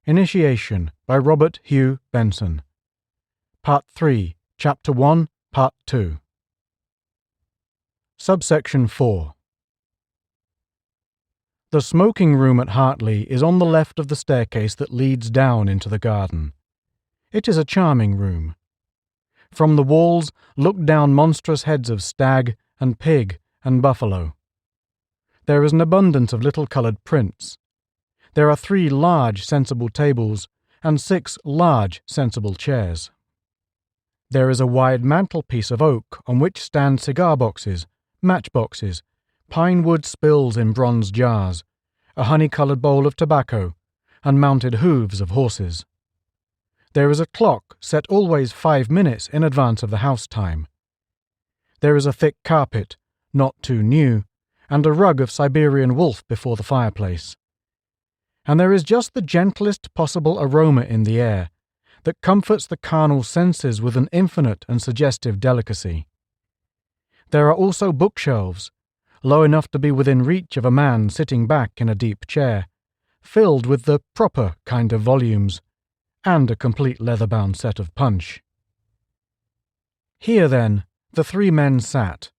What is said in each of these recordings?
Initiation by Robert Hugh Benson. Part 3, Chapter 1, Part 2. Subsection 4. The smoking room at Hartley is on the left of the staircase that leads down into the garden. It is a charming room. From the walls look down monstrous heads of stag and pig and buffalo. There is an abundance of little coloured prints. There are 3 large, sensible tables and 6 large, sensible chairs. There is a wide mantelpiece of oak on which stand cigar boxes, matchboxes, pine wood spills in bronze jars, a honey-coloured bowl of tobacco, and mounted hooves of horses. There is a clock set always 5 minutes in advance of the house time. There is a thick carpet, not too new, and a rug of Siberian wolf before the fireplace. And there is just the gentlest possible aroma in the air that comforts the carnal senses with an infinite and suggestive delicacy. There are also bookshelves, low enough to be within reach of a man sitting back in a deep chair, filled with the proper kind of volumes, and a complete leather-bound set of Punch. Here, then, the 3 men sat,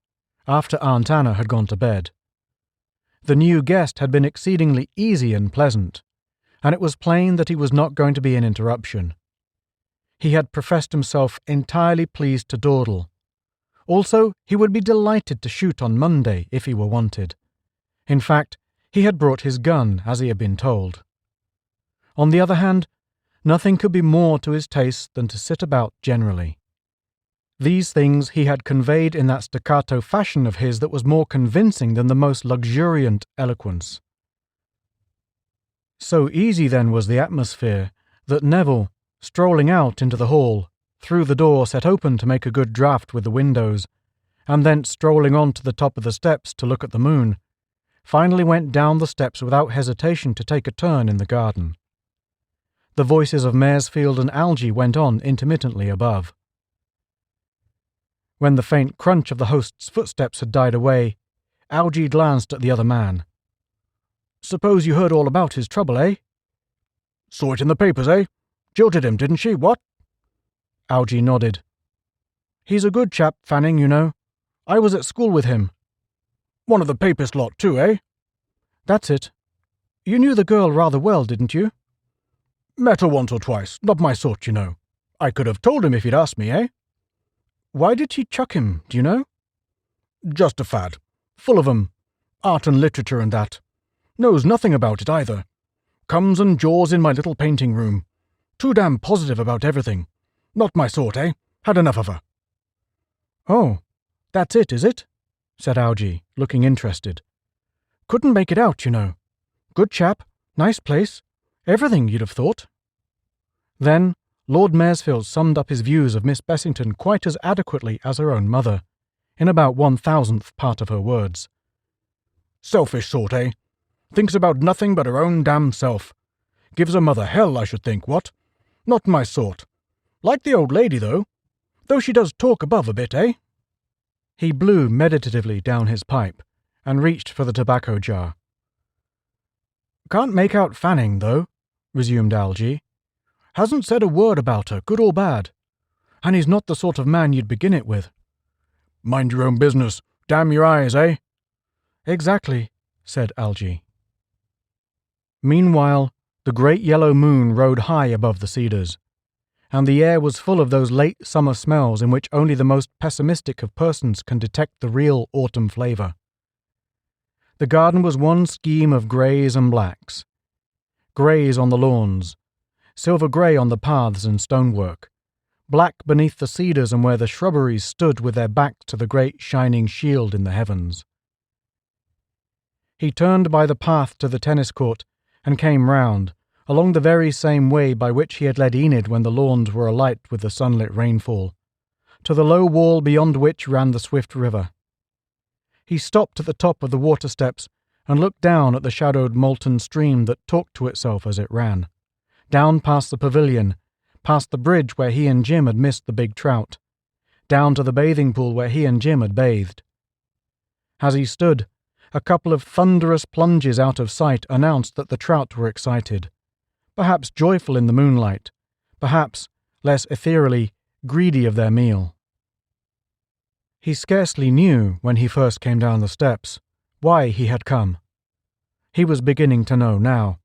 after Aunt Anna had gone to bed. The new guest had been exceedingly easy and pleasant, and it was plain that he was not going to be an interruption. He had professed himself entirely pleased to dawdle. Also, he would be delighted to shoot on Monday if he were wanted. In fact, he had brought his gun, as he had been told. On the other hand, nothing could be more to his taste than to sit about generally. These things he had conveyed in that staccato fashion of his that was more convincing than the most luxuriant eloquence. So easy then was the atmosphere that Neville, strolling out into the hall, through the door set open to make a good draught with the windows, and thence strolling on to the top of the steps to look at the moon, finally went down the steps without hesitation to take a turn in the garden. The voices of Maresfield and Algy went on intermittently above. When the faint crunch of the host's footsteps had died away, Algy glanced at the other man. "Suppose you heard all about his trouble, eh?" "Saw it in the papers, eh? Jilted him, didn't she, what?" Algy nodded. "He's a good chap, Fanning, you know. I was at school with him." "One of the papist lot too, eh?" "That's it. You knew the girl rather well, didn't you?" "Met her once or twice. Not my sort, you know. I could have told him if he'd asked me, eh?" "Why did she chuck him, do you know?" "Just a fad. Full of 'em. Art and literature and that. Knows nothing about it either. Comes and jaws in my little painting room. Too damn positive about everything. Not my sort, eh? Had enough of her." "Oh, that's it, is it?" said Algy, looking interested. "Couldn't make it out, you know. Good chap, nice place, everything you'd have thought." Then Lord Maresfield summed up his views of Miss Bessington quite as adequately as her own mother, in about 1,000th part of her words. "Selfish sort, eh? Thinks about nothing but her own damn self. Gives her mother hell, I should think, what? Not my sort. Like the old lady, though she does talk above a bit, eh?" He blew meditatively down his pipe, and reached for the tobacco jar. "Can't make out Fanning, though," resumed Algy. "Hasn't said a word about her, good or bad. And he's not the sort of man you'd begin it with." "Mind your own business. Damn your eyes, eh?" "Exactly," said Algy. Meanwhile, the great yellow moon rode high above the cedars, and the air was full of those late summer smells in which only the most pessimistic of persons can detect the real autumn flavour. The garden was one scheme of greys and blacks. Greys on the lawns, silver grey on the paths and stonework, black beneath the cedars and where the shrubberies stood with their backs to the great shining shield in the heavens. He turned by the path to the tennis court and came round, along the very same way by which he had led Enid when the lawns were alight with the sunlit rainfall, to the low wall beyond which ran the swift river. He stopped at the top of the water steps and looked down at the shadowed molten stream that talked to itself as it ran, down past the pavilion, past the bridge where he and Jim had missed the big trout, down to the bathing pool where he and Jim had bathed. As he stood, a couple of thunderous plunges out of sight announced that the trout were excited, perhaps joyful in the moonlight, perhaps less ethereally greedy of their meal. He scarcely knew, when he first came down the steps, why he had come. He was beginning to know now,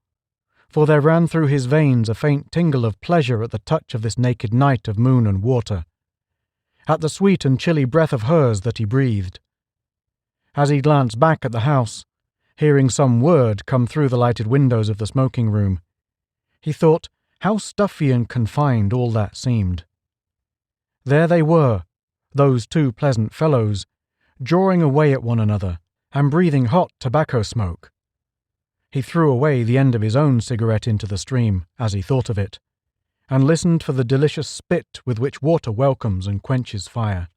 for there ran through his veins a faint tingle of pleasure at the touch of this naked night of moon and water, at the sweet and chilly breath of hers that he breathed. As he glanced back at the house, hearing some word come through the lighted windows of the smoking room, he thought how stuffy and confined all that seemed. There they were, those two pleasant fellows, drawing away at one another and breathing hot tobacco smoke. He threw away the end of his own cigarette into the stream as he thought of it, and listened for the delicious spit with which water welcomes and quenches fire.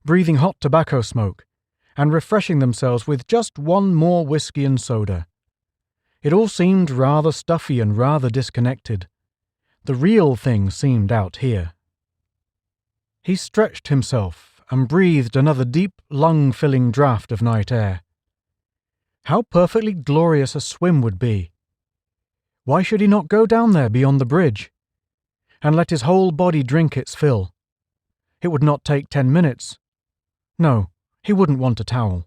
Breathing hot tobacco smoke, and refreshing themselves with just one more whiskey and soda. It all seemed rather stuffy and rather disconnected. The real thing seemed out here. He stretched himself and breathed another deep, lung-filling draught of night air. How perfectly glorious a swim would be! Why should he not go down there beyond the bridge, and let his whole body drink its fill? It would not take 10 minutes. No, he wouldn't want a towel.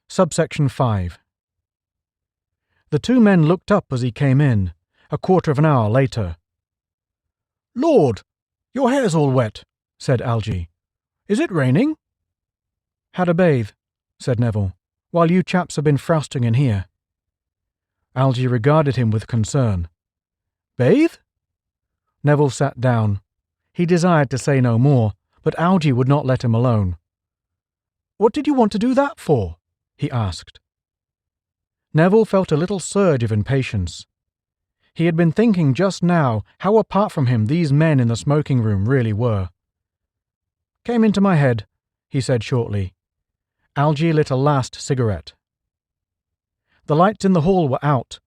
Subsection 5. The two men looked up as he came in, a quarter of an hour later. "Lord, your hair's all wet," said Algy. "Is it raining?" "Had a bathe," said Neville, "while you chaps have been frowsting in here." Algy regarded him with concern. "Bathe?" Neville sat down. He desired to say no more, but Algy would not let him alone. "What did you want to do that for?" he asked. Neville felt a little surge of impatience. He had been thinking just now how apart from him these men in the smoking room really were. "Came into my head," he said shortly. Algy lit a last cigarette. The lights in the hall were out,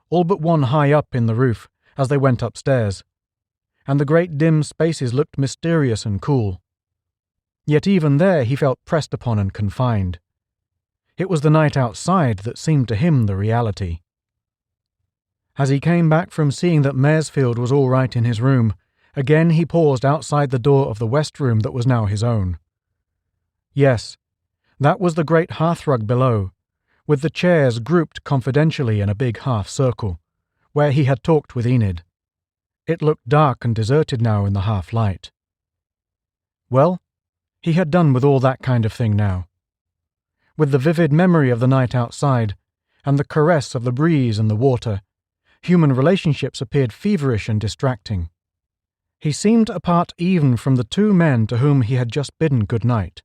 all but one high up in the roof, as they went upstairs, and the great dim spaces looked mysterious and cool. Yet even there he felt pressed upon and confined. It was the night outside that seemed to him the reality. As he came back from seeing that Maresfield was all right in his room, again he paused outside the door of the west room that was now his own. Yes, that was the great hearthrug below, with the chairs grouped confidentially in a big half-circle, where he had talked with Enid. It looked dark and deserted now in the half-light. Well, he had done with all that kind of thing now. With the vivid memory of the night outside, and the caress of the breeze and the water, human relationships appeared feverish and distracting. He seemed apart even from the two men to whom he had just bidden good night.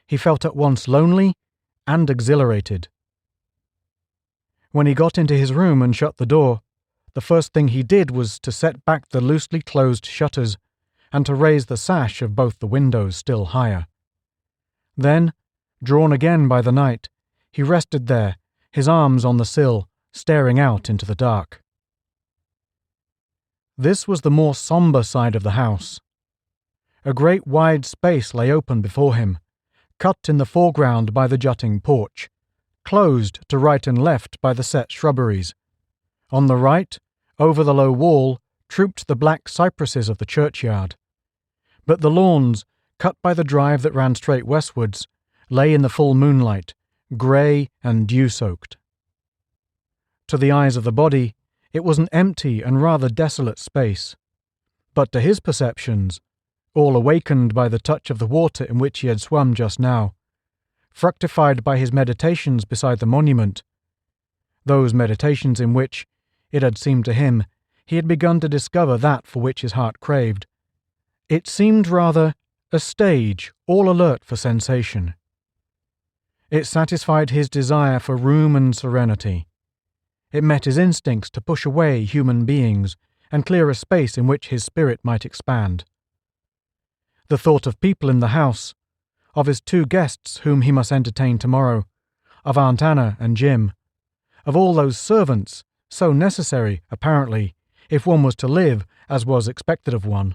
He felt at once lonely and exhilarated. When he got into his room and shut the door, the first thing he did was to set back the loosely closed shutters and to raise the sash of both the windows still higher. Then, drawn again by the night, he rested there, his arms on the sill, staring out into the dark. This was the more sombre side of the house. A great wide space lay open before him, cut in the foreground by the jutting porch, closed to right and left by the set shrubberies. On the right, over the low wall, trooped the black cypresses of the churchyard. But the lawns, cut by the drive that ran straight westwards, lay in the full moonlight, grey and dew-soaked. To the eyes of the body, it was an empty and rather desolate space. But to his perceptions, all awakened by the touch of the water in which he had swum just now, fructified by his meditations beside the monument, those meditations in which, it had seemed to him, he had begun to discover that for which his heart craved, it seemed rather a stage all alert for sensation. It satisfied his desire for room and serenity. It met his instincts to push away human beings and clear a space in which his spirit might expand. The thought of people in the house, of his two guests whom he must entertain tomorrow, of Aunt Anna and Jim, of all those servants, so necessary, apparently, if one was to live as was expected of one.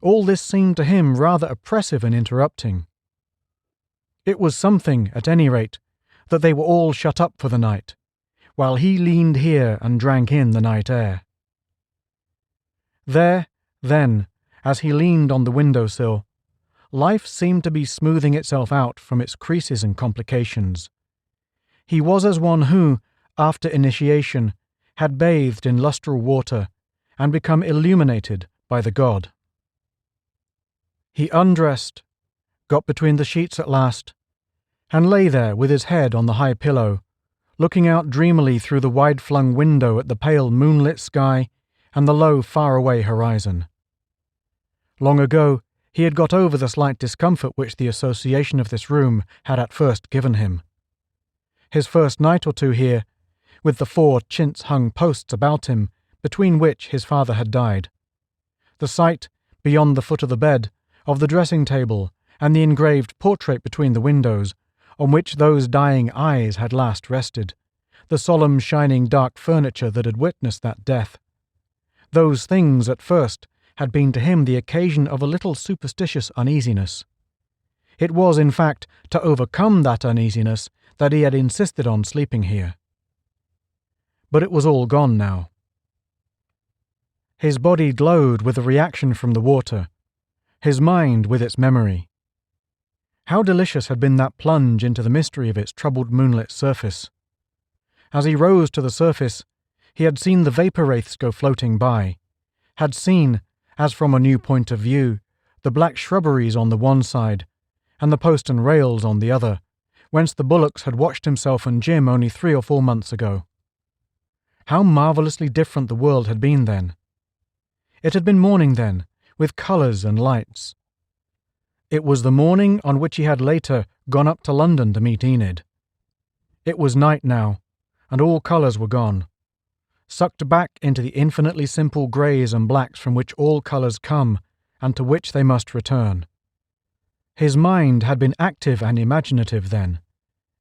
All this seemed to him rather oppressive and interrupting. It was something, at any rate, that they were all shut up for the night, while he leaned here and drank in the night air. There, then, as he leaned on the window-sill, life seemed to be smoothing itself out from its creases and complications. He was as one who, after initiation, had bathed in lustral water and become illuminated by the god. He undressed, got between the sheets at last, and lay there with his head on the high pillow, looking out dreamily through the wide-flung window at the pale moonlit sky and the low, far-away horizon. Long ago, he had got over the slight discomfort which the association of this room had at first given him. His first night or two here, with the 4 chintz-hung posts about him, between which his father had died. The sight, beyond the foot of the bed, of the dressing-table and the engraved portrait between the windows, on which those dying eyes had last rested, the solemn shining dark furniture that had witnessed that death. Those things, at first, had been to him the occasion of a little superstitious uneasiness. It was, in fact, to overcome that uneasiness that he had insisted on sleeping here. But it was all gone now. His body glowed with the reaction from the water, his mind with its memory. How delicious had been that plunge into the mystery of its troubled moonlit surface. As he rose to the surface, he had seen the vapour wraiths go floating by, had seen, as from a new point of view, the black shrubberies on the one side, and the post and rails on the other, whence the bullocks had watched himself and Jim only 3 or 4 months ago. How marvellously different the world had been then. It had been morning then, with colours and lights. It was the morning on which he had later gone up to London to meet Enid. It was night now, and all colours were gone, sucked back into the infinitely simple greys and blacks from which all colours come, and to which they must return. His mind had been active and imaginative then.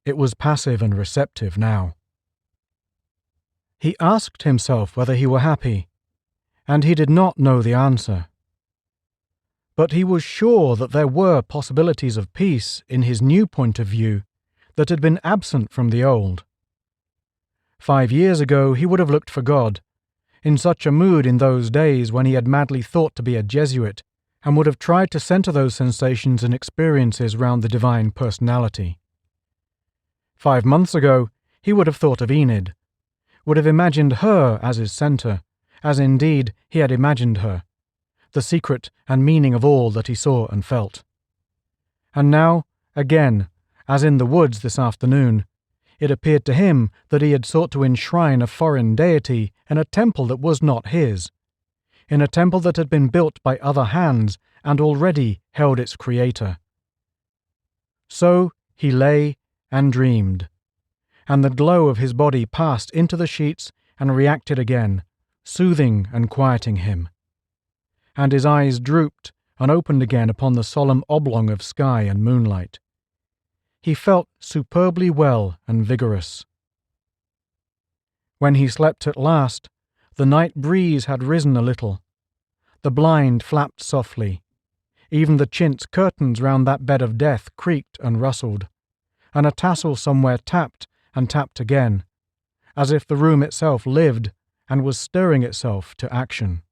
It was passive and receptive now. He asked himself whether he were happy, and he did not know the answer. But he was sure that there were possibilities of peace in his new point of view that had been absent from the old. 5 years ago he would have looked for God, in such a mood in those days when he had madly thought to be a Jesuit, and would have tried to centre those sensations and experiences round the divine personality. 5 months ago he would have thought of Enid, would have imagined her as his centre, as indeed he had imagined her, the secret and meaning of all that he saw and felt. And now, again, as in the woods this afternoon, it appeared to him that he had sought to enshrine a foreign deity in a temple that was not his, in a temple that had been built by other hands and already held its creator. So he lay and dreamed, and the glow of his body passed into the sheets and reacted again, soothing and quieting him. And his eyes drooped and opened again upon the solemn oblong of sky and moonlight. He felt superbly well and vigorous. When he slept at last, the night breeze had risen a little. The blind flapped softly. Even the chintz curtains round that bed of death creaked and rustled, and a tassel somewhere tapped and tapped again, as if the room itself lived and was stirring itself to action.